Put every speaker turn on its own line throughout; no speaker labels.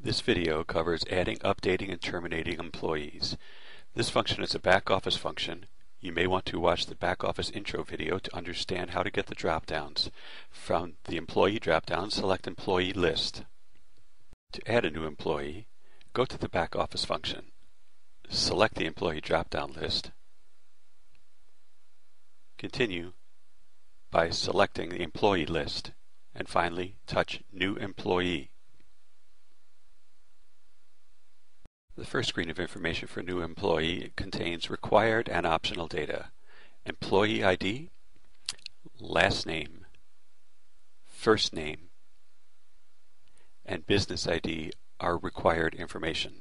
This video covers adding, updating, and terminating employees. This function is a back office function. You may want to watch the back office intro video to understand how to get the drop-downs. From the employee drop-down, select Employee List. To add a new employee, go to the back office function. Select the employee drop-down list. Continue by selecting the employee list, and finally touch New Employee. The first screen of information for new employee contains required and optional data. Employee ID, last name, first name, and business ID are required information.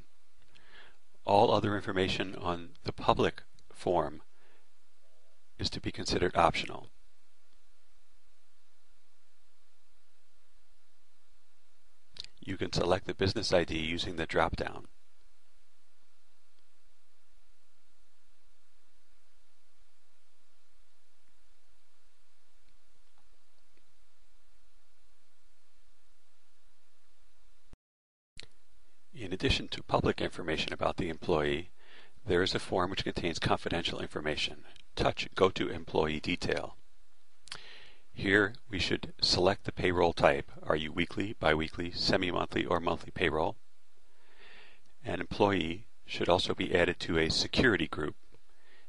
All other information on the public form is to be considered optional. You can select the business ID using the drop-down. In addition to public information about the employee, there is a form which contains confidential information. Touch Go to Employee Detail. Here we should select the payroll type. Are you weekly, biweekly, semi-monthly, or monthly payroll? An employee should also be added to a security group.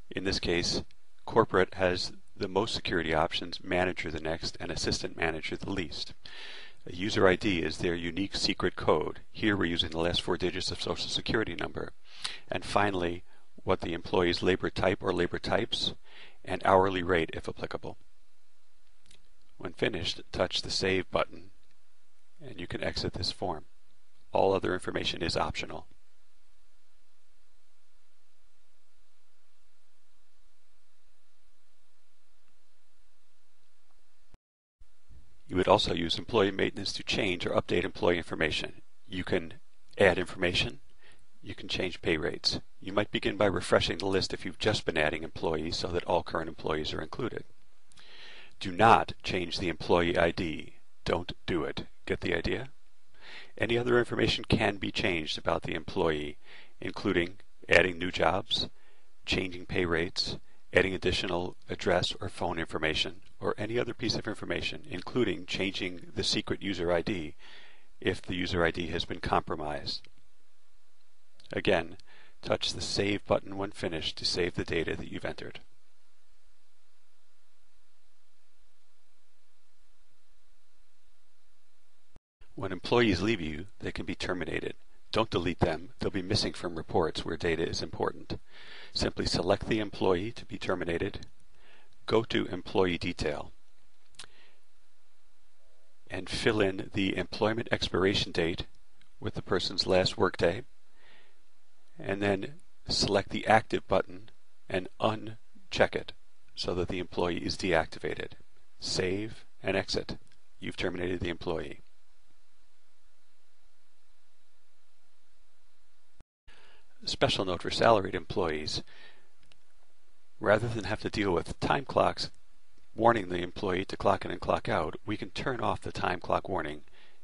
In this case, corporate has the most security options, manager the next, and assistant manager the least. A user ID is their unique secret code. Here we're using the last 4 digits of Social Security number. And finally, what the employee's labor type or labor types, and hourly rate if applicable. When finished, touch the Save button, and you can exit this form. All other information is optional. You would also use employee maintenance to change or update employee information. You can add information. You can change pay rates. You might begin by refreshing the list if you've just been adding employees so that all current employees are included. Do not change the employee ID. Don't do it. Get the idea? Any other information can be changed about the employee, including adding new jobs, changing pay rates, adding additional address or phone information, or any other piece of information, including changing the secret user ID if the user ID has been compromised. Again, touch the Save button when finished to save the data that you've entered. When employees leave you, they can be terminated. Don't delete them. They'll be missing from reports where data is important. Simply select the employee to be terminated, go to Employee Detail, and fill in the employment expiration date with the person's last workday, and then select the Active button and uncheck it so that the employee is deactivated. Save and exit. You've terminated the employee. Special note for salaried employees. Rather than have to deal with time clocks warning the employee to clock in and clock out, we can turn off the time clock warning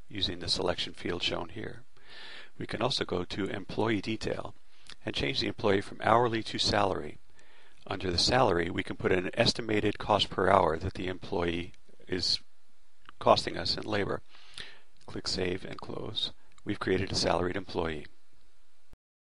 using the selection field shown here. We can also go to Employee Detail and change the employee from hourly to salary. Under the salary, we can put in an estimated cost per hour that the employee is costing us in labor. Click Save and close. We've created a salaried employee.